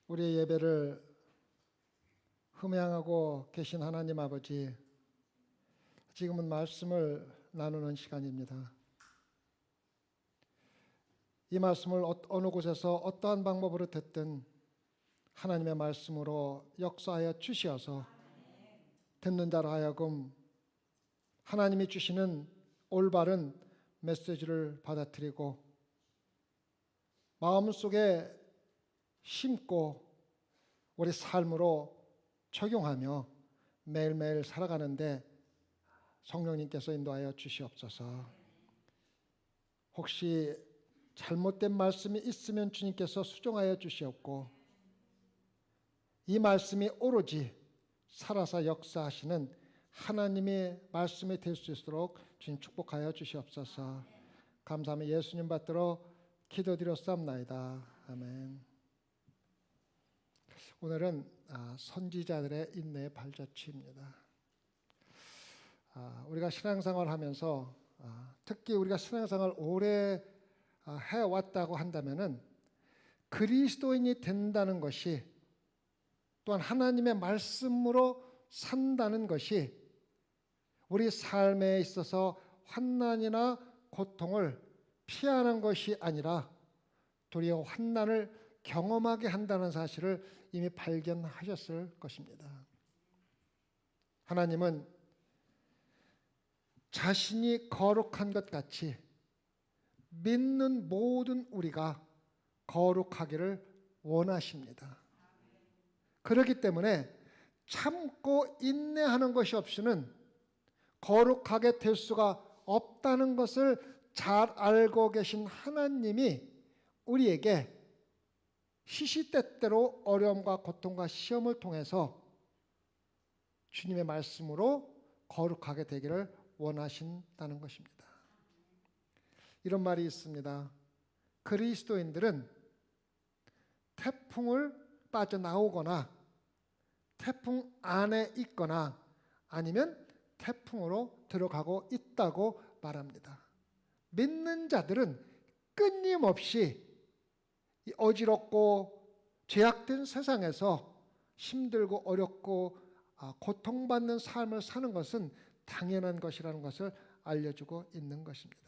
우리의 예배를 흠양하고 계신 하나님 아버지, 지금은 말씀을 나누는 시간입니다. 이 말씀을 어느 곳에서 어떠한 방법으로 듣든 하나님의 말씀으로 역사하여 주시어서 듣는 자로 하여금 하나님이 주시는 올바른 메시지를 받아들이고 마음속에 심고 우리 삶으로 적용하며 매일매일 살아가는데 성령님께서 인도하여 주시옵소서. 혹시 잘못된 말씀이 있으면 주님께서 수정하여 주시옵고, 이 말씀이 오로지 살아서 역사하시는 하나님의 말씀이 될 수 있도록 주님 축복하여 주시옵소서. 감사하며 예수님 받들어 기도드렸사옵나이다. 아멘. 오늘은 선지자들의 인내의 발자취입니다. 우리가 신앙생활을 하면서 특히 우리가 신앙생활을 오래 해왔다고 한다면은 그리스도인이 된다는 것이, 또한 하나님의 말씀으로 산다는 것이 우리 삶에 있어서 환난이나 고통을 피하는 것이 아니라 도리어 환난을 경험하게 한다는 사실을 이미 발견하셨을 것입니다. 하나님은 자신이 거룩한 것 같이 믿는 모든 우리가 거룩하기를 원하십니다. 그렇기 때문에 참고 인내하는 것이 없이는 거룩하게 될 수가 없다는 것을 잘 알고 계신 하나님이 우리에게 시시때때로 어려움과 고통과 시험을 통해서 주님의 말씀으로 거룩하게 되기를 원하신다는 것입니다. 이런 말이 있습니다. 그리스도인들은 태풍을 빠져나오거나 태풍 안에 있거나 아니면 태풍으로 들어가고 있다고 말합니다. 믿는 자들은 끊임없이 이 어지럽고 죄악된 세상에서 힘들고 어렵고 고통받는 삶을 사는 것은 당연한 것이라는 것을 알려주고 있는 것입니다.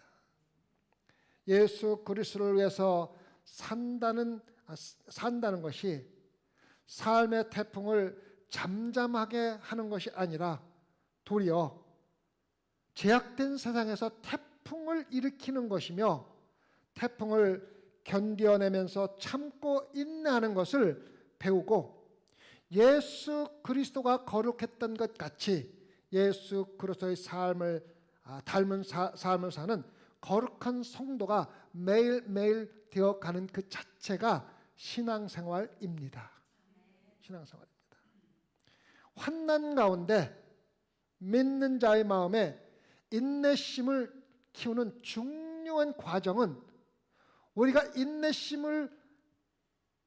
예수 그리스도를 위해서 산다는 것이 삶의 태풍을 잠잠하게 하는 것이 아니라 도리어 죄악된 세상에서 태풍을 일으키는 것이며, 태풍을 견뎌내면서 참고 인내하는 것을 배우고 예수 그리스도가 거룩했던 것 같이 예수 그리스도의 삶을 닮은 삶을 사는 거룩한 성도가 매일매일 되어가는 그 자체가 신앙생활입니다. 신앙생활입니다. 환난 가운데 믿는 자의 마음에 인내심을 키우는 중요한 과정은, 우리가 인내심을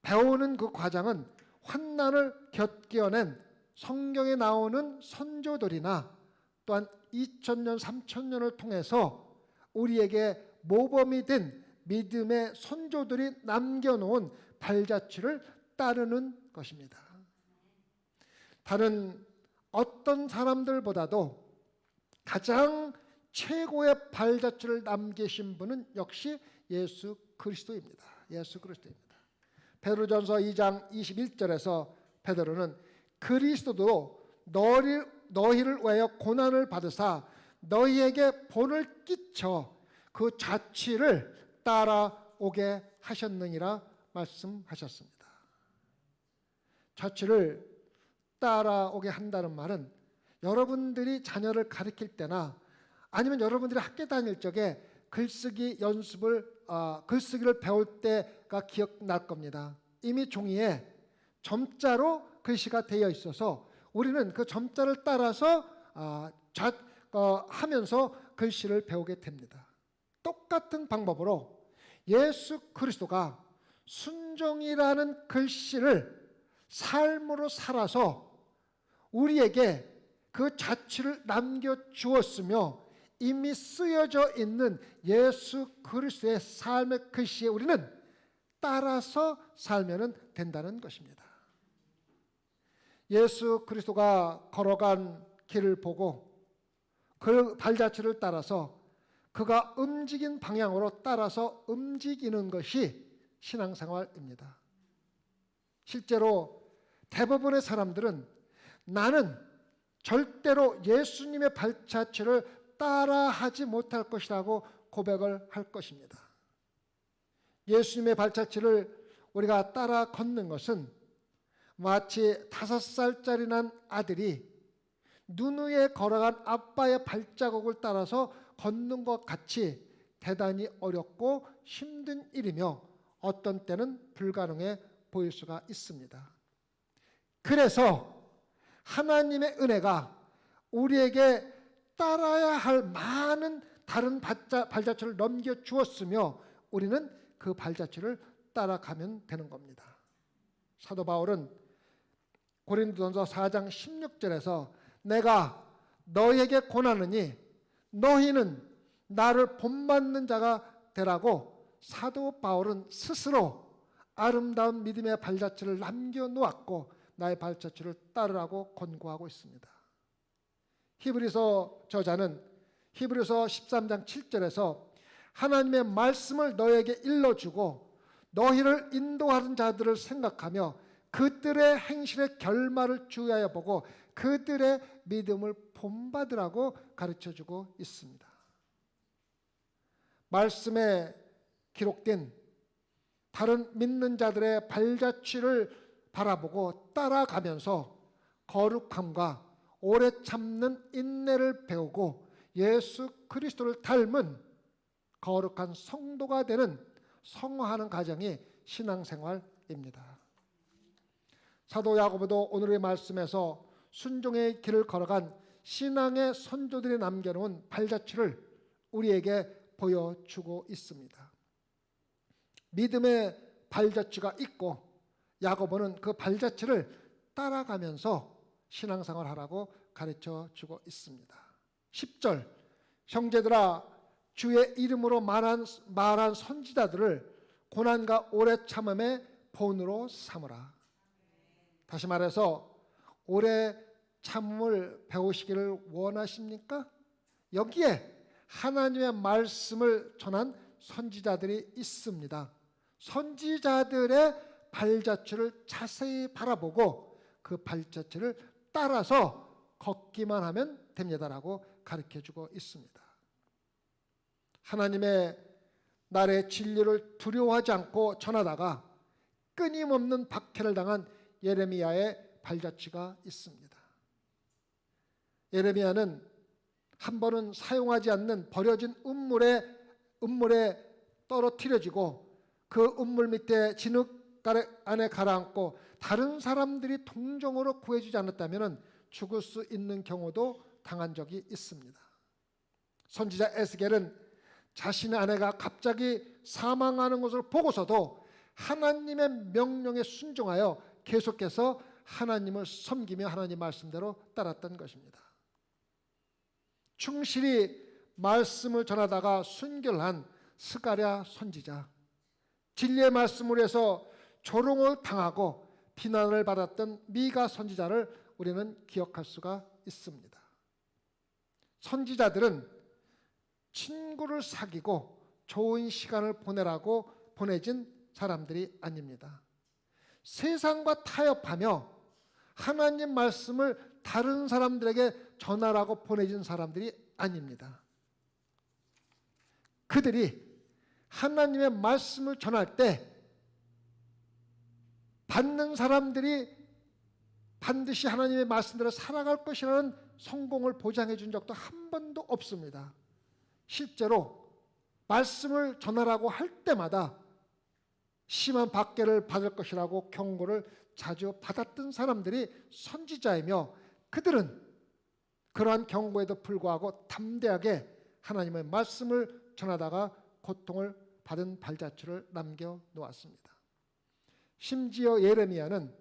배우는 그 과정은 환난을 겪어낸 성경에 나오는 선조들이나 또한 2000년, 3000년을 통해서 우리에게 모범이 된 믿음의 선조들이 남겨놓은 발자취를 따르는 것입니다. 다른 어떤 사람들보다도 가장 최고의 발자취를 남기신 분은 역시 예수 그리스도입니다. 예수 그리스도입니다. 베드로전서 2장 21절에서 베드로는 그리스도도 너희를 위하여 고난을 받으사 너희에게 본을 끼쳐 그 자취를 따라오게 하셨느니라 말씀하셨습니다. 자취를 따라오게 한다는 말은 여러분들이 자녀를 가르칠 때나 아니면 여러분들이 학교 다닐 적에 글쓰기를 배울 때가 기억날 겁니다. 이미 종이에 점자로 글씨가 되어 있어서 우리는 그 점자를 따라서 하면서 글씨를 배우게 됩니다. 똑같은 방법으로 예수 그리스도가 순종이라는 글씨를 삶으로 살아서 우리에게 그 자취를 남겨주었으며 이미 쓰여져 있는 예수 그리스도의 삶의 글씨에 우리는 따라서 살면 된다는 것입니다. 예수 그리스도가 걸어간 길을 보고 그 발자취를 따라서 그가 움직인 방향으로 따라서 움직이는 것이 신앙생활입니다. 실제로 대부분의 사람들은 나는 절대로 예수님의 발자취를 따라하지 못할 것이라고 고백을 할 것입니다. 예수님의 발자취를 우리가 따라 걷는 것은 마치 5살짜리 난 아들이 눈 위에 걸어간 아빠의 발자국을 따라서 걷는 것 같이 대단히 어렵고 힘든 일이며 어떤 때는 불가능해 보일 수가 있습니다. 그래서 하나님의 은혜가 우리에게 따라야 할 많은 다른 발자취를 넘겨주었으며 우리는 그 발자취를 따라가면 되는 겁니다. 사도 바울은 고린도전서 4장 16절에서 내가 너에게 권하느니 너희는 나를 본받는 자가 되라고 사도 바울은 스스로 아름다운 믿음의 발자취를 남겨놓았고 나의 발자취를 따르라고 권고하고 있습니다. 히브리서 저자는 히브리서 13장 7절에서 하나님의 말씀을 너에게 일러주고 너희를 인도하는 자들을 생각하며 그들의 행실의 결말을 주의하여 보고 그들의 믿음을 본받으라고 가르쳐주고 있습니다. 말씀에 기록된 다른 믿는 자들의 발자취를 바라보고 따라가면서 거룩함과 오래 참는 인내를 배우고 예수 그리스도를 닮은 거룩한 성도가 되는 성화하는 과정이 신앙생활입니다. 사도 야고보도 오늘의 말씀에서 순종의 길을 걸어간 신앙의 선조들이 남겨놓은 발자취를 우리에게 보여주고 있습니다. 믿음의 발자취가 있고 야고보는 그 발자취를 따라가면서 신앙생활하라고 가르쳐주고 있습니다. 10절 형제들아 주의 이름으로 말한 선지자들을 고난과 오래 참음의 본으로 삼으라. 다시 말해서 오래 참음을 배우시기를 원하십니까? 여기에 하나님의 말씀을 전한 선지자들이 있습니다. 선지자들의 발자취를 자세히 바라보고 그 발자취를 따라서 걷기만 하면 됩니다라고 가르쳐주고 있습니다. 하나님의 날의 진리를 두려워하지 않고 전하다가 끊임없는 박해를 당한 예레미야의 발자취가 있습니다. 예레미야는 한 번은 사용하지 않는 버려진 음물에 떨어뜨려지고 그 음물 밑에 진흙 안에 가라앉고 다른 사람들이 동정으로 구해주지 않았다면 죽을 수 있는 경우도 당한 적이 있습니다. 선지자 에스겔은 자신의 아내가 갑자기 사망하는 것을 보고서도 하나님의 명령에 순종하여 계속해서 하나님을 섬기며 하나님 말씀대로 따랐던 것입니다. 충실히 말씀을 전하다가 순결한 스가랴 선지자, 진리의 말씀을 해서 조롱을 당하고 비난을 받았던 미가 선지자를 우리는 기억할 수가 있습니다. 선지자들은 친구를 사귀고 좋은 시간을 보내라고 보내진 사람들이 아닙니다. 세상과 타협하며 하나님 말씀을 다른 사람들에게 전하라고 보내진 사람들이 아닙니다. 그들이 하나님의 말씀을 전할 때 받는 사람들이 반드시 하나님의 말씀대로 살아갈 것이라는 성공을 보장해 준 적도 한 번도 없습니다. 실제로 말씀을 전하라고 할 때마다 심한 박해를 받을 것이라고 경고를 자주 받았던 사람들이 선지자이며 그들은 그러한 경고에도 불구하고 담대하게 하나님의 말씀을 전하다가 고통을 받은 발자취를 남겨놓았습니다. 심지어 예레미야는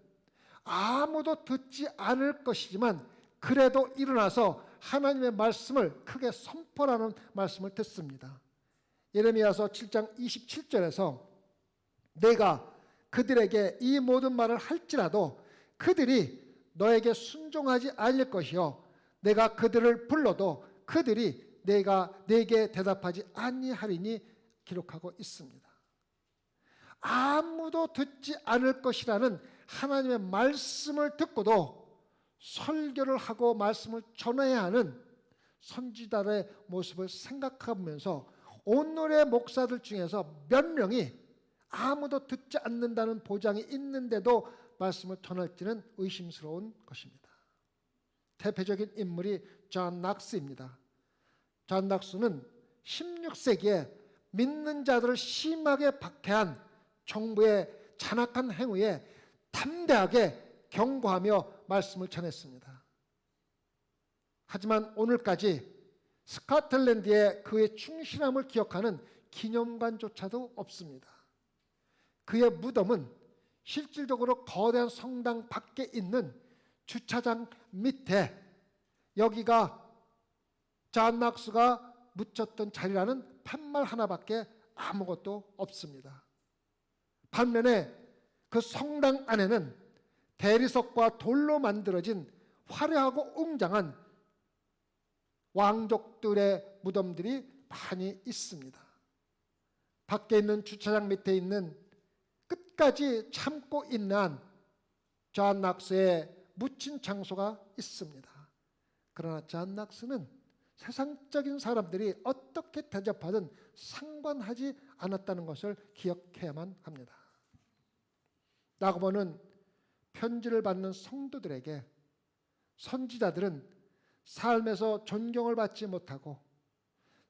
아무도 듣지 않을 것이지만 그래도 일어나서 하나님의 말씀을 크게 선포하는 말씀을 듣습니다. 예레미야서 7장 27절에서 내가 그들에게 이 모든 말을 할지라도 그들이 너에게 순종하지 않을 것이요 내가 그들을 불러도 그들이 내게 대답하지 아니하리니 기록하고 있습니다. 아무도 듣지 않을 것이라는 하나님의 말씀을 듣고도 설교를 하고 말씀을 전해야 하는 선지자들의 모습을 생각하면서 오늘의 목사들 중에서 몇 명이 아무도 듣지 않는다는 보장이 있는데도 말씀을 전할지는 의심스러운 것입니다. 대표적인 인물이 존 낙스입니다. 존 낙스는 16세기에 믿는 자들을 심하게 박해한 정부의 잔악한 행위에 담대하게 경고하며 말씀을 전했습니다. 하지만 오늘까지 스코틀랜드에 그의 충실함을 기억하는 기념관조차도 없습니다. 그의 무덤은 실질적으로 거대한 성당 밖에 있는 주차장 밑에, 여기가 존 낙스가 묻혔던 자리라는 팻말 하나밖에 아무것도 없습니다. 반면에 그 성당 안에는 대리석과 돌로 만들어진 화려하고 웅장한 왕족들의 무덤들이 많이 있습니다. 밖에 있는 주차장 밑에 있는 끝까지 참고 인내한 존 낙스의 묻힌 장소가 있습니다. 그러나 존 낙스는 세상적인 사람들이 어떻게 대접하든 상관하지 않았다는 것을 기억해야만 합니다. 야고보는 편지를 받는 성도들에게 선지자들은 삶에서 존경을 받지 못하고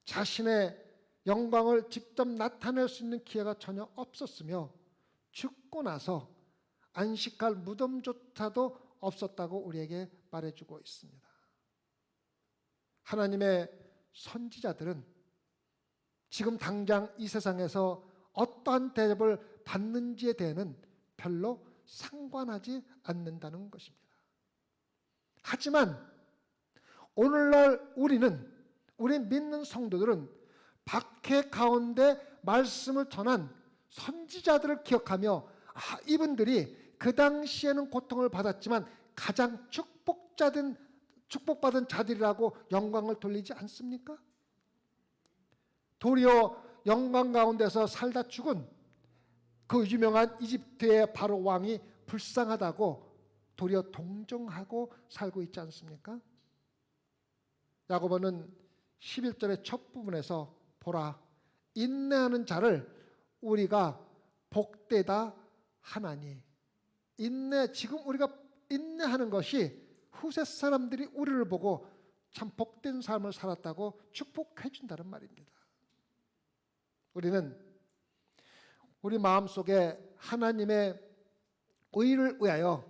자신의 영광을 직접 나타낼 수 있는 기회가 전혀 없었으며 죽고 나서 안식할 무덤조차도 없었다고 우리에게 말해주고 있습니다. 하나님의 선지자들은 지금 당장 이 세상에서 어떠한 대접을 받는지에 대해서는 별로 상관하지 않는다는 것입니다. 하지만 오늘날 우리 믿는 성도들은 박해 가운데 말씀을 전한 선지자들을 기억하며 이분들이 그 당시에는 고통을 받았지만 가장 축복받은 자들이라고 영광을 돌리지 않습니까? 도리어 영광 가운데서 살다 죽은 그 유명한 이집트의 바로 왕이 불쌍하다고 도리어 동정하고 살고 있지 않습니까? 야고보는 11절의 첫 부분에서 보라, 인내하는 자를 우리가 복되다 하나니, 지금 우리가 인내하는 것이 후세 사람들이 우리를 보고 참 복된 삶을 살았다고 축복해 준다는 말입니다. 우리는 우리 마음속에 하나님의 의를 위하여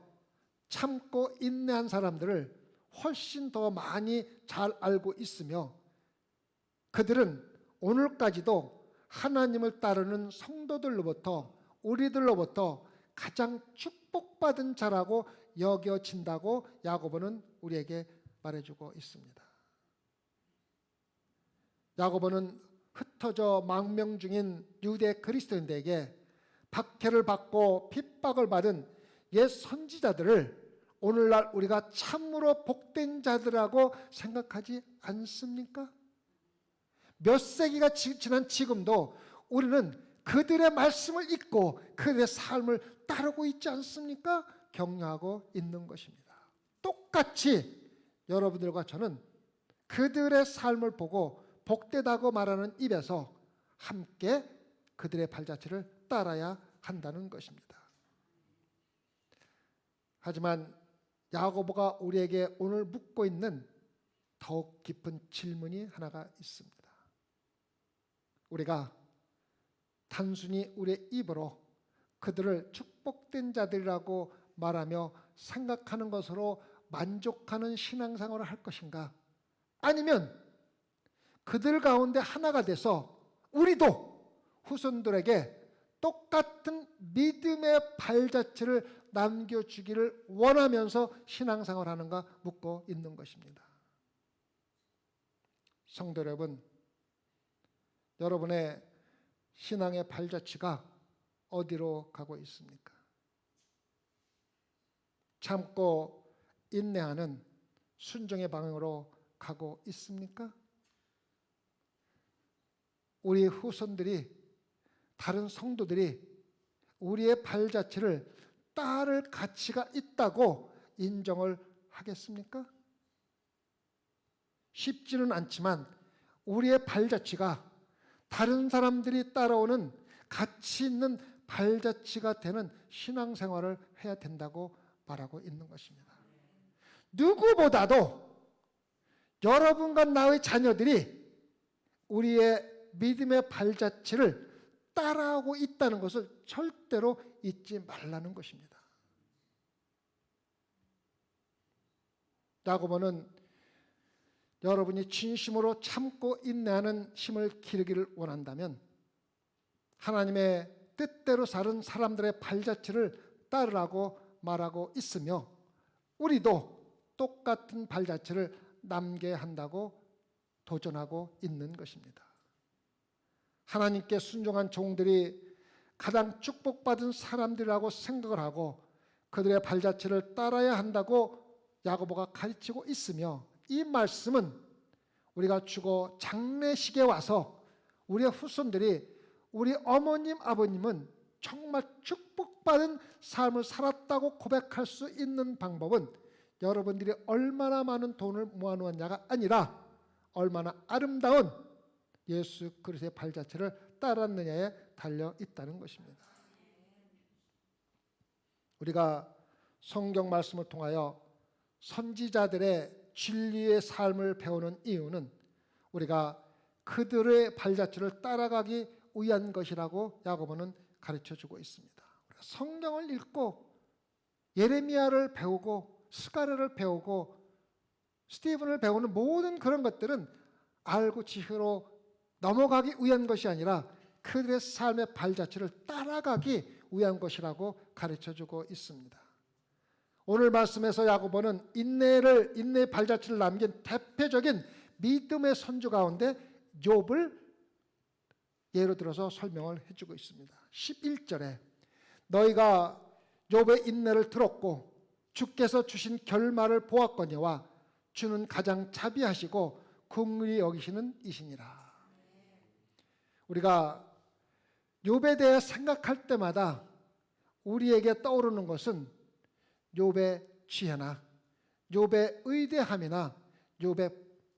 참고 인내한 사람들을 훨씬 더 많이 잘 알고 있으며 그들은 오늘까지도 하나님을 따르는 성도들로부터 우리들로부터 가장 축복받은 자라고 여겨진다고 야고보는 우리에게 말해주고 있습니다. 야고보는 흩어져 망명 중인 유대 그리스도인들에게 박해를 받고 핍박을 받은 옛 선지자들을 오늘날 우리가 참으로 복된 자들이라고 생각하지 않습니까? 몇 세기가 지난 지금도 우리는 그들의 말씀을 읽고 그들의 삶을 따르고 있지 않습니까? 격려하고 있는 것입니다. 똑같이 여러분들과 저는 그들의 삶을 보고 복되다고 말하는 입에서 함께 그들의 발자취를 따라야 한다는 것입니다. 하지만 야고보가 우리에게 오늘 묻고 있는 더욱 깊은 질문이 하나가 있습니다. 우리가 단순히 우리의 입으로 그들을 축복된 자들이라고 말하며 생각하는 것으로 만족하는 신앙생활을 할 것인가? 아니면 그들 가운데 하나가 돼서 우리도 후손들에게 똑같은 믿음의 발자취를 남겨주기를 원하면서 신앙생활하는가 묻고 있는 것입니다. 성도 여러분, 여러분의 신앙의 발자취가 어디로 가고 있습니까? 참고 인내하는 순종의 방향으로 가고 있습니까? 우리 후손들이, 다른 성도들이 우리의 발자취를 따를 가치가 있다고 인정을 하겠습니까? 쉽지는 않지만 우리의 발자취가 다른 사람들이 따라오는 가치 있는 발자취가 되는 신앙생활을 해야 된다고 말하고 있는 것입니다. 누구보다도 여러분과 나의 자녀들이 우리의 믿음의 발자취를 따라하고 있다는 것을 절대로 잊지 말라는 것입니다. 야고보는 여러분이 진심으로 참고 인내하는 힘을 기르기를 원한다면 하나님의 뜻대로 사는 사람들의 발자취를 따르라고 말하고 있으며, 우리도 똑같은 발자취를 남겨야 한다고 도전하고 있는 것입니다. 하나님께 순종한 종들이 가장 축복받은 사람들이라고 생각을 하고 그들의 발자취를 따라야 한다고 야고보가 가르치고 있으며, 이 말씀은 우리가 죽어 장례식에 와서 우리의 후손들이 우리 어머님 아버님은 정말 축복받은 삶을 살았다고 고백할 수 있는 방법은 여러분들이 얼마나 많은 돈을 모아놓았냐가 아니라 얼마나 아름다운 예수 그리스도의 발자취를 따랐느냐에 달려 있다는 것입니다. 우리가 성경 말씀을 통하여 선지자들의 진리의 삶을 배우는 이유는 우리가 그들의 발자취를 따라가기 위한 것이라고 야고보는 가르쳐주고 있습니다. 성경을 읽고 예레미야를 배우고 스가랴를 배우고 스티븐을 배우는 모든 그런 것들은 알고 지혜로 넘어가기 위한 것이 아니라 그들의 삶의 발자취를 따라가기 위한 것이라고 가르쳐주고 있습니다. 오늘 말씀에서 야고보는 인내의 발자취를 남긴 대표적인 믿음의 선조 가운데 욥을 예로 들어서 설명을 해주고 있습니다. 11절에 너희가 욥의 인내를 들었고 주께서 주신 결말을 보았거니와 주는 가장 자비하시고 긍휼히 여기시는 이시니라. 우리가 욥에 대해 생각할 때마다 우리에게 떠오르는 것은 욥의 지혜나 욥의 의대함이나 욥의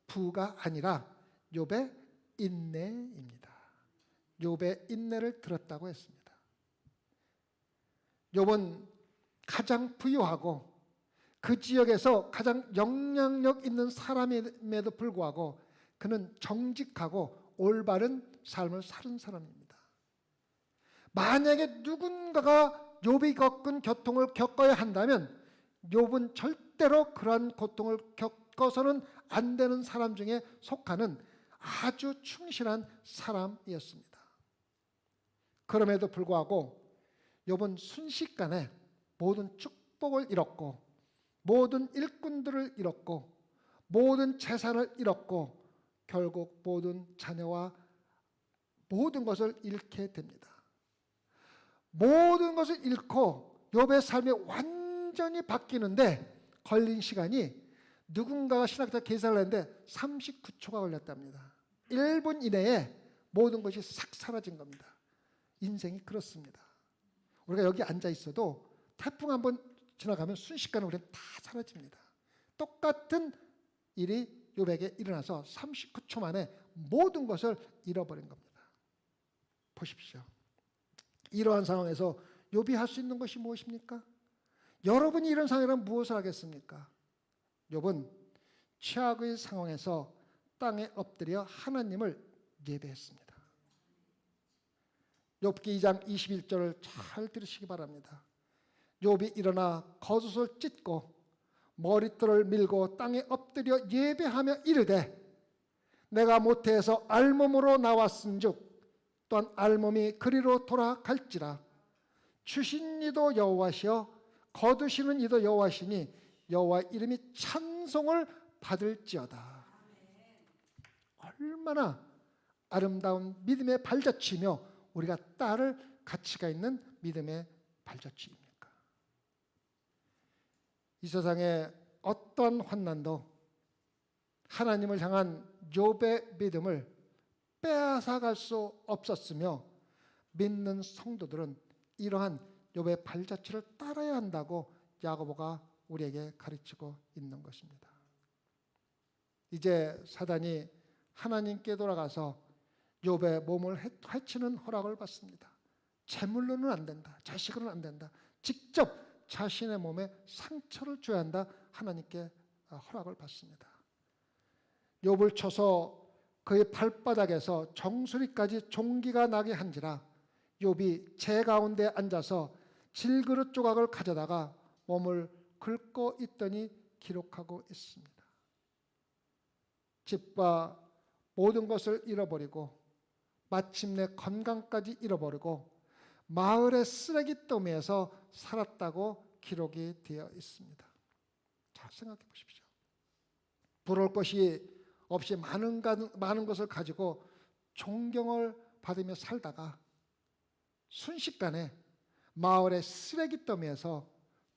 부가 아니라 욥의 인내입니다. 욥의 인내를 들었다고 했습니다. 욥은 가장 부유하고 그 지역에서 가장 영향력 있는 사람임에도 불구하고 그는 정직하고 올바른 삶을 사는 사람입니다. 만약에 누군가가 욥이 겪은 고통을 겪어야 한다면 욥은 절대로 그러한 고통을 겪어서는 안 되는 사람 중에 속하는 아주 충실한 사람이었습니다. 그럼에도 불구하고 욥은 순식간에 모든 축복을 잃었고 모든 일꾼들을 잃었고 모든 재산을 잃었고 결국 모든 자녀와 모든 것을 잃게 됩니다. 모든 것을 잃고 욥의 삶이 완전히 바뀌는데 걸린 시간이 누군가가 신학자 계산을 했는데 39초가 걸렸답니다. 1분 이내에 모든 것이 싹 사라진 겁니다. 인생이 그렇습니다. 우리가 여기 앉아 있어도 태풍 한번 지나가면 순식간에 우리는 다 사라집니다. 똑같은 일이 욥에게 일어나서 39초 만에 모든 것을 잃어버린 겁니다. 보십시오. 이러한 상황에서 욥이 할 수 있는 것이 무엇입니까? 여러분이 이런 상황이라면 무엇을 하겠습니까? 욥은 최악의 상황에서 땅에 엎드려 하나님을 예배했습니다. 욥기 2장 21절을 잘 들으시기 바랍니다. 욥이 일어나 겉옷을 찢고 머리털을 밀고 땅에 엎드려 예배하며 이르되 내가 모태에서 알몸으로 나왔은즉 또한 알몸이 그리로 돌아갈지라. 주신 이도 여호와시여 거두시는 이도 여호와시니 여호와 이름이 찬송을 받을지어다. 얼마나 아름다운 믿음의 발자취며 우리가 딸을 가치가 있는 믿음의 발자취입니까? 이 세상에 어떠한 환난도 하나님을 향한 욥의 믿음을 빼앗아갈 수 없었으며 믿는 성도들은 이러한 욥의 발자취를 따라야 한다고 야고보가 우리에게 가르치고 있는 것입니다. 이제 사단이 하나님께 돌아가서 욥의 몸을 해치는 허락을 받습니다. 재물로는 안 된다. 자식으로는 안 된다. 직접 자신의 몸에 상처를 줘야 한다. 하나님께 허락을 받습니다. 욥을 쳐서 그의 발바닥에서 정수리까지 종기가 나게 한지라 욥이 재 가운데 앉아서 질그릇 조각을 가져다가 몸을 긁고 있더니 기록하고 있습니다. 집과 모든 것을 잃어버리고 마침내 건강까지 잃어버리고 마을의 쓰레기더미에서 살았다고 기록이 되어 있습니다. 자, 생각해 보십시오. 부러울 것이 없이 많은 것을 가지고 존경을 받으며 살다가 순식간에 마을의 쓰레기더미에서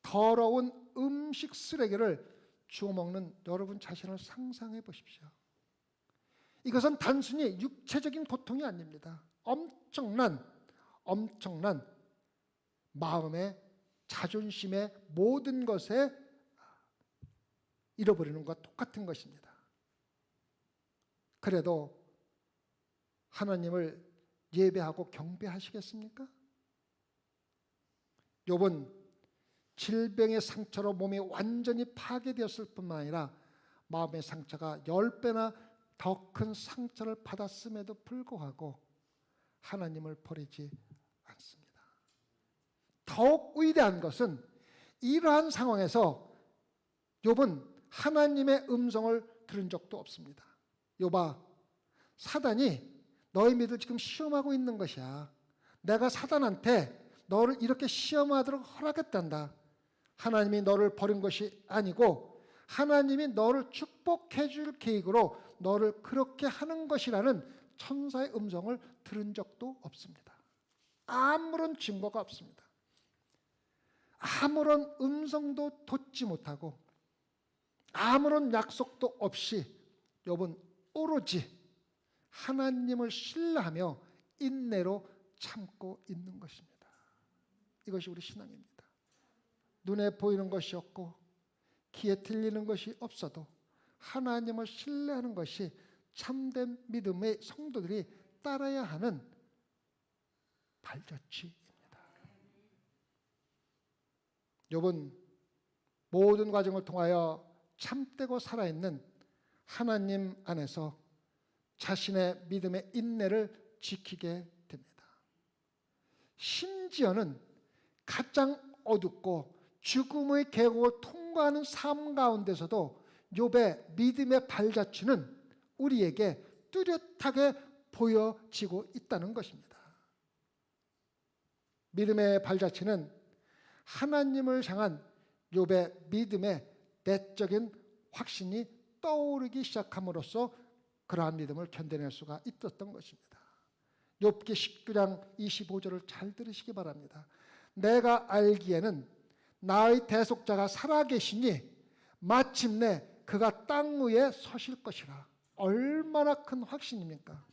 더러운 음식 쓰레기를 주워 먹는 여러분 자신을 상상해 보십시오. 이것은 단순히 육체적인 고통이 아닙니다. 엄청난 마음의 자존심의 모든 것에 잃어버리는 것과 똑같은 것입니다. 그래도 하나님을 예배하고 경배하시겠습니까? 욥은 질병의 상처로 몸이 완전히 파괴되었을 뿐만 아니라 마음의 상처가 10배나 더 큰 상처를 받았음에도 불구하고 하나님을 버리지 않습니다. 더욱 위대한 것은 이러한 상황에서 욥은 하나님의 음성을 들은 적도 없습니다. 욥아, 사단이 너의 믿음을 지금 시험하고 있는 것이야. 내가 사단한테 너를 이렇게 시험하도록 허락했단다. 하나님이 너를 버린 것이 아니고 하나님이 너를 축복해 줄 계획으로 너를 그렇게 하는 것이라는 천사의 음성을 들은 적도 없습니다. 아무런 증거가 없습니다. 아무런 음성도 돋지 못하고 아무런 약속도 없이 욥은 오로지 하나님을 신뢰하며 인내로 참고 있는 것입니다. 이것이 우리 신앙입니다. 눈에 보이는 것이 없고 귀에 들리는 것이 없어도 하나님을 신뢰하는 것이 참된 믿음의 성도들이 따라야 하는 발자취입니다. 욥은 모든 과정을 통하여 참되고 살아있는 하나님 안에서 자신의 믿음의 인내를 지키게 됩니다. 심지어는 가장 어둡고 죽음의 계곡을 통과하는 삶 가운데서도 욥의 믿음의 발자취는 우리에게 뚜렷하게 보여지고 있다는 것입니다. 믿음의 발자취는 하나님을 향한 욥의 믿음의 내적인 확신이 떠오르기 시작함으로써 그러한 믿음을 견뎌낼 수가 있었던 것입니다. 욥기 19장 25절을 잘 들으시기 바랍니다. 내가 알기에는 나의 대속자가 살아계시니 마침내 그가 땅 위에 서실 것이라. 얼마나 큰 확신입니까?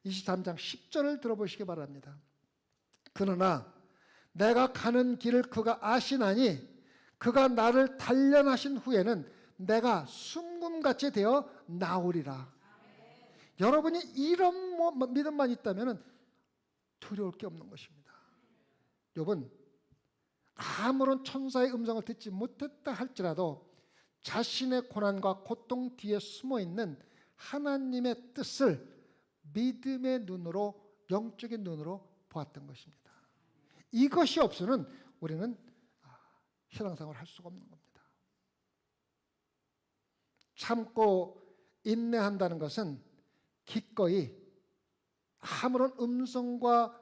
23장 10절을 들어보시기 바랍니다. 그러나 내가 가는 길을 그가 아시나니 그가 나를 단련하신 후에는 내가 순금같이 되어 나오리라. 여러분이 이런 믿음만 있다면 두려울 게 없는 것입니다. 욥은 아무런 천사의 음성을 듣지 못했다 할지라도 자신의 고난과 고통 뒤에 숨어있는 하나님의 뜻을 믿음의 눈으로, 영적인 눈으로 보았던 것입니다. 이것이 없으면 우리는 신앙생활을 할 수가 없는 겁니다. 참고 인내한다는 것은 기꺼이 아무런 음성과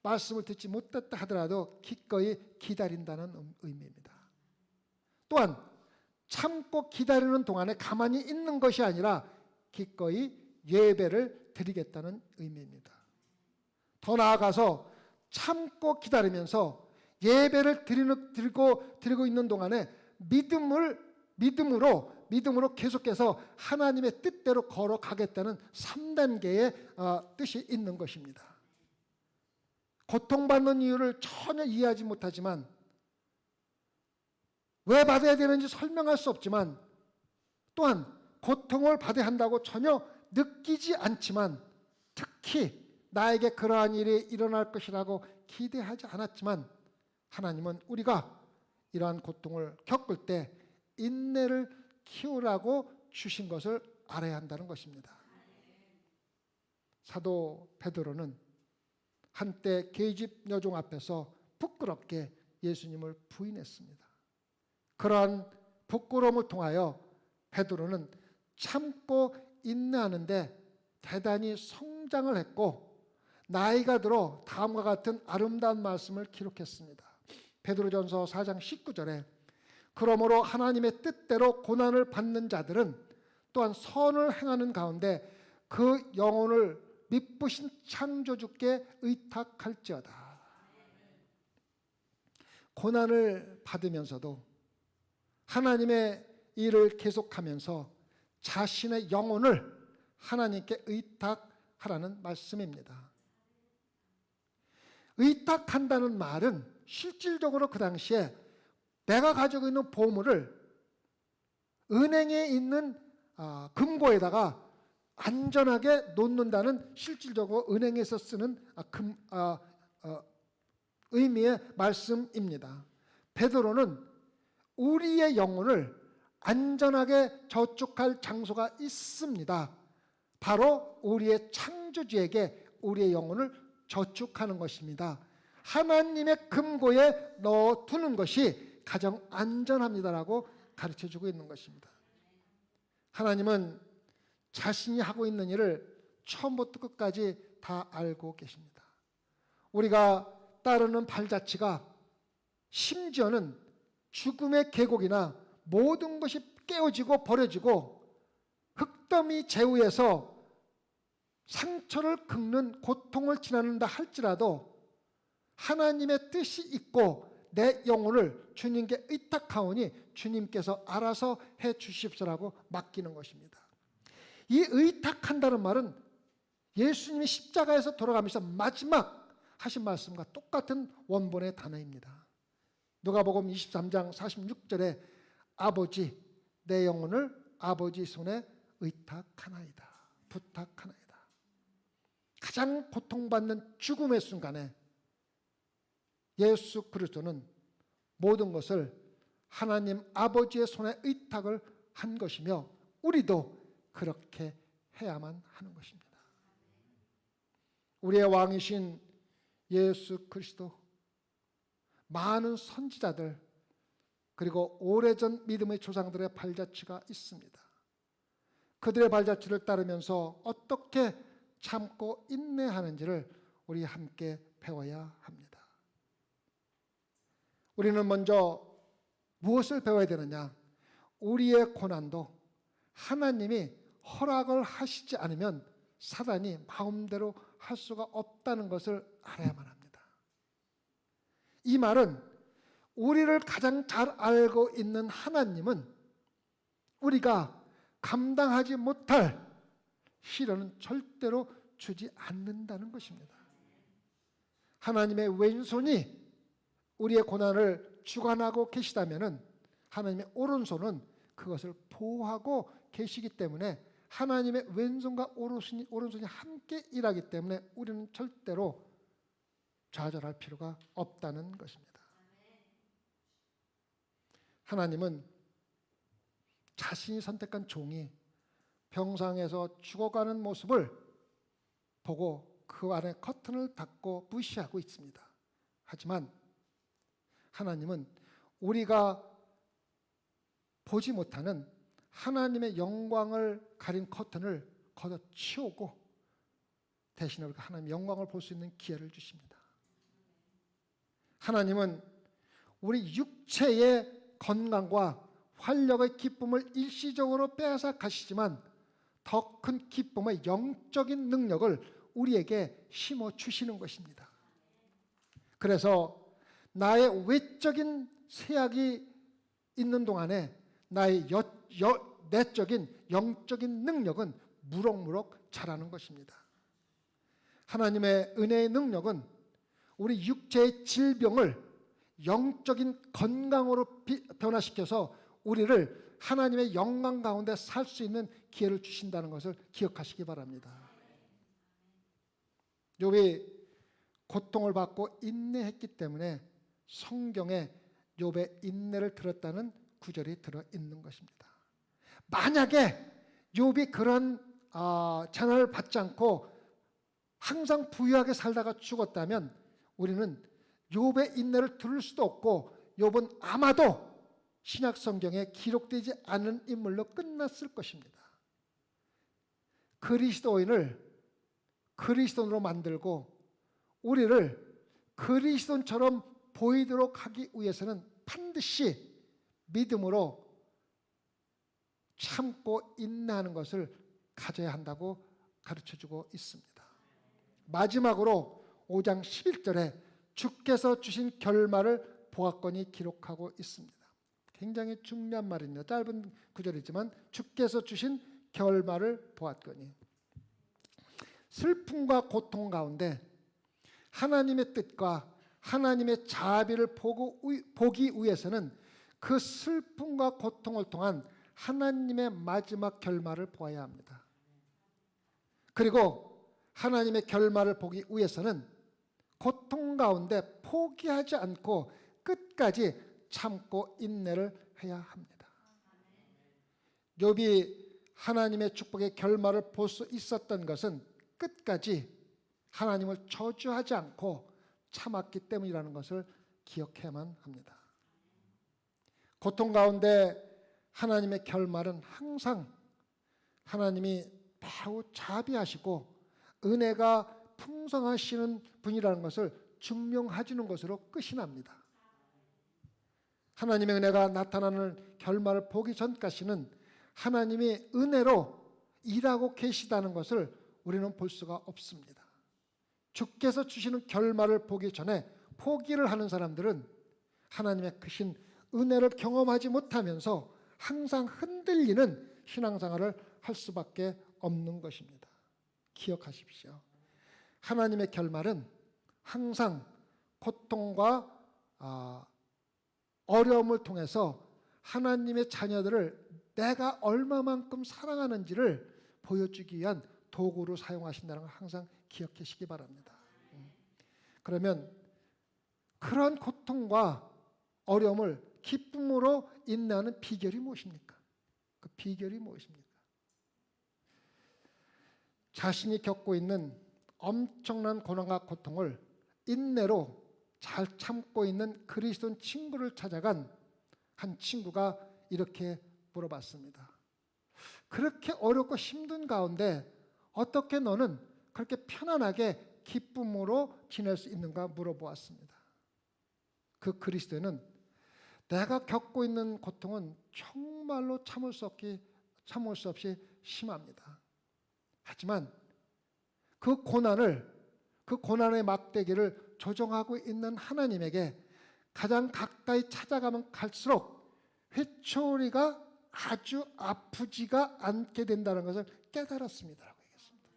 말씀을 듣지 못했다 하더라도 기꺼이 기다린다는 의미입니다. 또한 참고 기다리는 동안에 가만히 있는 것이 아니라 기꺼이 예배를 드리겠다는 의미입니다. 더 나아가서 참고 기다리면서 예배를 드리고 있는 동안에 믿음으로 계속해서 하나님의 뜻대로 걸어가겠다는 3단계의 뜻이 있는 것입니다. 고통받는 이유를 전혀 이해하지 못하지만, 왜 받아야 되는지 설명할 수 없지만, 또한 고통을 받아야 한다고 전혀 느끼지 않지만, 특히 나에게 그러한 일이 일어날 것이라고 기대하지 않았지만, 하나님은 우리가 이러한 고통을 겪을 때 인내를 키우라고 주신 것을 알아야 한다는 것입니다. 사도 베드로는 한때 계집 여종 앞에서 부끄럽게 예수님을 부인했습니다. 그러한 부끄러움을 통하여 베드로는 참고 인내하는데 대단히 성장을 했고, 나이가 들어 다음과 같은 아름다운 말씀을 기록했습니다. 베드로전서 4장 19절에 그러므로 하나님의 뜻대로 고난을 받는 자들은 또한 선을 행하는 가운데 그 영혼을 미쁘신 창조주께 의탁할지어다. 고난을 받으면서도 하나님의 일을 계속하면서 자신의 영혼을 하나님께 의탁하라는 말씀입니다. 의탁한다는 말은 실질적으로 그 당시에 내가 가지고 있는 보물을 은행에 있는 금고에다가 안전하게 놓는다는, 실질적으로 은행에서 쓰는 의미의 말씀입니다. 베드로는 우리의 영혼을 안전하게 저축할 장소가 있습니다. 바로 우리의 창조주에게 우리의 영혼을 저축하는 것입니다. 하나님의 금고에 넣어두는 것이 가장 안전합니다라고 가르쳐주고 있는 것입니다. 하나님은 자신이 하고 있는 일을 처음부터 끝까지 다 알고 계십니다. 우리가 따르는 발자취가, 심지어는 죽음의 계곡이나 모든 것이 깨어지고 버려지고 흙더미 제후에서 상처를 긁는 고통을 지나는다 할지라도 하나님의 뜻이 있고 내 영혼을 주님께 의탁하오니 주님께서 알아서 해 주십시오라고 맡기는 것입니다. 이 의탁한다는 말은 예수님이 십자가에서 돌아가면서 마지막 하신 말씀과 똑같은 원본의 단어입니다. 누가복음 23장 46절에 아버지, 내 영혼을 아버지 손에 의탁하나이다, 부탁하나이다. 가장 고통받는 죽음의 순간에 예수 그리스도는 모든 것을 하나님 아버지의 손에 의탁을 한 것이며, 우리도 그렇게 해야만 하는 것입니다. 우리의 왕이신 예수 그리스도, 많은 선지자들, 그리고 오래전 믿음의 조상들의 발자취가 있습니다. 그들의 발자취를 따르면서 어떻게 참고 인내하는지를 우리 함께 배워야 합니다. 우리는 먼저 무엇을 배워야 되느냐? 우리의 고난도 하나님이 허락을 하시지 않으면 사단이 마음대로 할 수가 없다는 것을 알아야만 합니다. 이 말은 우리를 가장 잘 알고 있는 하나님은 우리가 감당하지 못할 시련은 절대로 주지 않는다는 것입니다. 하나님의 왼손이 우리의 고난을 주관하고 계시다면 하나님의 오른손은 그것을 보호하고 계시기 때문에, 하나님의 왼손과 오른손이 함께 일하기 때문에 우리는 절대로 좌절할 필요가 없다는 것입니다. 하나님은 자신이 선택한 종이 병상에서 죽어가는 모습을 보고 그 안에 커튼을 닫고 무시하고 있습니다. 하지만 하나님은 우리가 보지 못하는 하나님의 영광을 가린 커튼을 걷어치우고 대신에 우리가 하나님의 영광을 볼 수 있는 기회를 주십니다. 하나님은 우리 육체의 건강과 활력의 기쁨을 일시적으로 빼앗아 가시지만 더 큰 기쁨의 영적인 능력을 우리에게 심어 주시는 것입니다. 그래서 나의 외적인 세약이 있는 동안에 나의 내적인 영적인 능력은 무럭무럭 자라는 것입니다. 하나님의 은혜의 능력은 우리 육체의 질병을 영적인 건강으로 변화시켜서 우리를 하나님의 영광 가운데 살 수 있는 기회를 주신다는 것을 기억하시기 바랍니다. 욥이 고통을 받고 인내했기 때문에 성경에 욥의 인내를 들었다는 구절이 들어있는 것입니다. 만약에 욥이 그런 재난을 받지 않고 항상 부유하게 살다가 죽었다면 우리는 욥의 인내를 들을 수도 없고 욥은 아마도 신약 성경에 기록되지 않은 인물로 끝났을 것입니다. 그리스도인을 그리스도인으로 만들고 우리를 그리스도인처럼 보이도록 하기 위해서는 반드시 믿음으로 참고 인내하는 것을 가져야 한다고 가르쳐주고 있습니다. 마지막으로 5장 11절에 주께서 주신 결말을 보았거니 기록하고 있습니다. 굉장히 중요한 말입니다. 짧은 구절이지만 주께서 주신 결말을 보았거니, 슬픔과 고통 가운데 하나님의 뜻과 하나님의 자비를 보기 위해서는 그 슬픔과 고통을 통한 하나님의 마지막 결말을 보아야 합니다. 그리고 하나님의 결말을 보기 위해서는 고통 가운데 포기하지 않고 끝까지 참고 인내를 해야 합니다. 욥이 하나님의 축복의 결말을 볼 수 있었던 것은 끝까지 하나님을 저주하지 않고 참았기 때문이라는 것을 기억해야만 합니다. 고통 가운데 하나님의 결말은 항상 하나님이 매우 자비하시고 은혜가 풍성하시는 분이라는 것을 증명해 주는 것으로 끝이 납니다. 하나님의 은혜가 나타나는 결말을 보기 전까지는 하나님이 은혜로 일하고 계시다는 것을 우리는 볼 수가 없습니다. 주께서 주시는 결말을 보기 전에 포기를 하는 사람들은 하나님의 크신 은혜를 경험하지 못하면서 항상 흔들리는 신앙생활을 할 수밖에 없는 것입니다. 기억하십시오. 하나님의 결말은 항상 고통과 어려움을 통해서 하나님의 자녀들을 내가 얼마만큼 사랑하는지를 보여주기 위한 도구로 사용하신다는 걸 항상 기억하시기 바랍니다. 그러면 그런 고통과 어려움을 기쁨으로 인내하는 비결이 무엇입니까? 그 비결이 무엇입니까? 자신이 겪고 있는 엄청난 고난과 고통을 인내로 잘 참고 있는 그리스도인 친구를 찾아간 한 친구가 이렇게 물어봤습니다. 그렇게 어렵고 힘든 가운데 어떻게 너는 그렇게 편안하게 기쁨으로 지낼 수 있는가 물어보았습니다. 그 그리스도인은 내가 겪고 있는 고통은 정말로 참을 수 없이 심합니다. 하지만 그 고난의 막대기를 조정하고 있는 하나님에게 가장 가까이 찾아가면 갈수록 회초리가 아주 아프지가 않게 된다는 것을 깨달았습니다. 라고 얘기했습니다.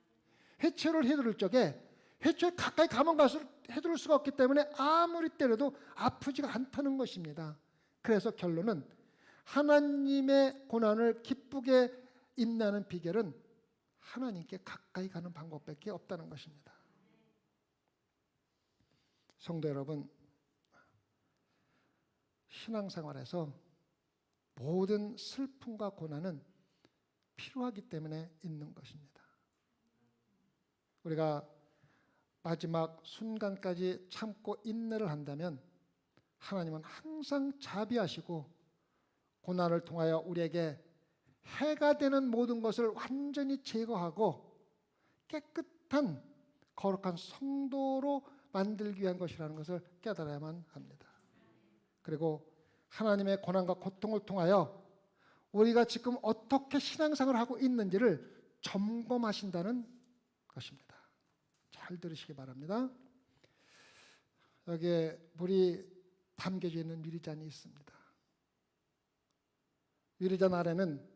회초리를 휘두를 적에 회초리 가까이 가면 갈수록 휘두를 수가 없기 때문에 아무리 때려도 아프지가 않다는 것입니다. 그래서 결론은 하나님의 고난을 기쁘게 인내하는 비결은 하나님께 가까이 가는 방법밖에 없다는 것입니다. 성도 여러분, 신앙생활에서 모든 슬픔과 고난은 필요하기 때문에 있는 것입니다. 우리가 마지막 순간까지 참고 인내를 한다면 하나님은 항상 자비하시고 고난을 통하여 우리에게 해가 되는 모든 것을 완전히 제거하고 깨끗한 거룩한 성도로 만들기 위한 것이라는 것을 깨달아야만 합니다. 그리고 하나님의 고난과 고통을 통하여 우리가 지금 어떻게 신앙생활을 하고 있는지를 점검하신다는 것입니다. 잘 들으시기 바랍니다. 여기에 물이 담겨져 있는 유리잔이 있습니다. 유리잔 아래는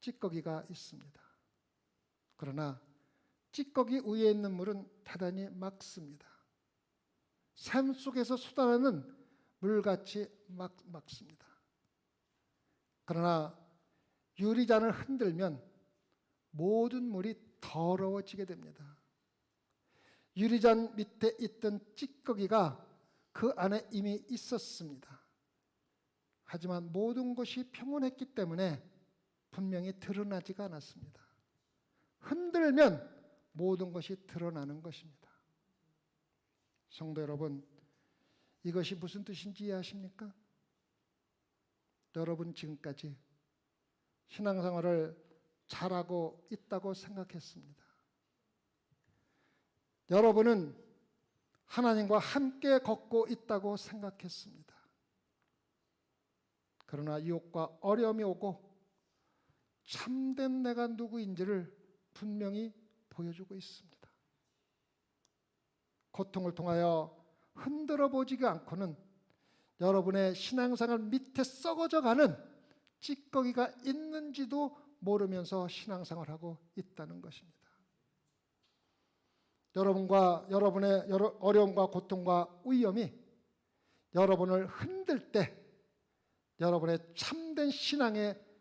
찌꺼기가 있습니다. 그러나 찌꺼기 위에 있는 물은 대단히 맑습니다. 샘 속에서 쏟아내는 물같이 맑습니다. 그러나 유리잔을 흔들면 모든 물이 더러워지게 됩니다. 유리잔 밑에 있던 찌꺼기가 그 안에 이미 있었습니다. 하지만 모든 것이 평온했기 때문에 분명히 드러나지가 않았습니다. 흔들면 모든 것이 드러나는 것입니다. 성도 여러분, 이것이 무슨 뜻인지 이해하십니까? 여러분 지금까지 신앙생활을 잘하고 있다고 생각했습니다. 여러분은 하나님과 함께 걷고 있다고 생각했습니다. 그러나 유혹과 어려움이 오고 참된 내가 누구인지를 분명히 보여주고 있습니다. 고통을 통하여 흔들어 보지가 않고는 여러분의 신앙생활 밑에 썩어져가는 찌꺼기가 있는지도 모르면서 신앙생활하고 있다는 것입니다. 여러분과 여러분의 어려움과 고통과 위험이 여러분을 흔들 때 여러분의 참된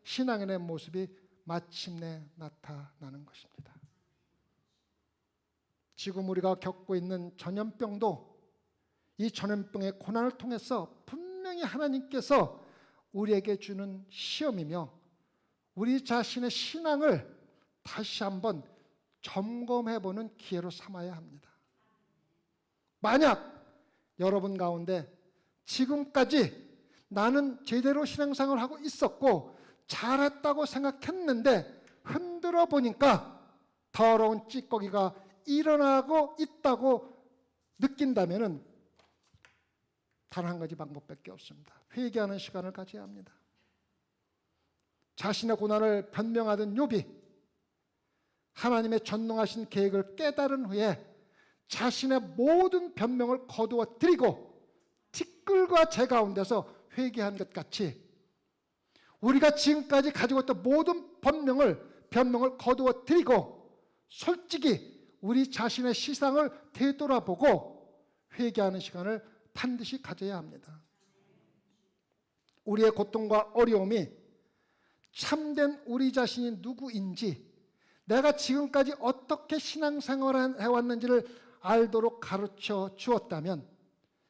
신앙인의 모습이 마침내 나타나는 것입니다. 지금 우리가 겪고 있는 전염병도 이 전염병의 고난을 통해서 분명히 하나님께서 우리에게 주는 시험이며 우리 자신의 신앙을 다시 한번 점검해보는 기회로 삼아야 합니다. 만약 여러분 가운데 지금까지 나는 제대로 신앙생활을 하고 있었고 잘했다고 생각했는데 흔들어 보니까 더러운 찌꺼기가 일어나고 있다고 느낀다면 단 한 가지 방법밖에 없습니다. 회개하는 시간을 가져야 합니다. 자신의 고난을 변명하던 욥이 하나님의 전능하신 계획을 깨달은 후에 자신의 모든 변명을 거두어 드리고 티끌과 재 가운데서 회개한 것 같이 우리가 지금까지 가지고 있던 모든 변명을 거두어 드리고 솔직히 우리 자신의 시상을 되돌아보고 회개하는 시간을 반드시 가져야 합니다. 우리의 고통과 어려움이 참된 우리 자신이 누구인지 내가 지금까지 어떻게 신앙생활을 해왔는지를 알도록 가르쳐 주었다면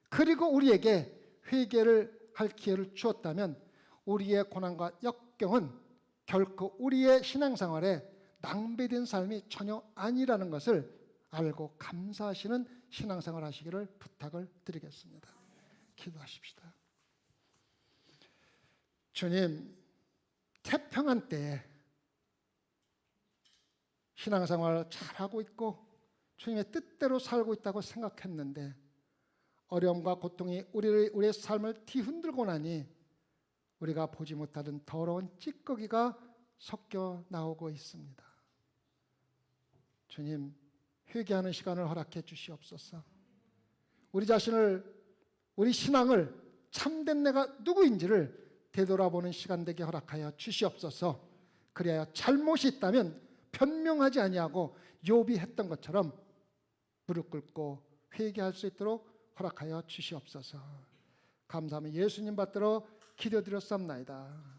그리고 우리에게 회개를 할 기회를 주었다면 우리의 고난과 역경은 결코 우리의 신앙생활에 낭비된 삶이 전혀 아니라는 것을 알고 감사하시는 신앙생활 하시기를 부탁을 드리겠습니다. 기도하십시다. 주님, 태평한 때에 신앙생활 잘하고 있고 주님의 뜻대로 살고 있다고 생각했는데 어려움과 고통이 우리의 삶을 뒤흔들고 나니 우리가 보지 못하던 더러운 찌꺼기가 섞여 나오고 있습니다. 주님, 회개하는 시간을 허락해 주시옵소서. 우리 자신을, 우리 신앙을 참된 내가 누구인지를 되돌아보는 시간 되게 허락하여 주시옵소서. 그래야 잘못이 있다면 변명하지 아니하고 욥이 했던 것처럼 무릎 꿇고 회개할 수 있도록 허락하여 주시옵소서. 감사하며 예수님 받들어 기도드렸사옵나이다.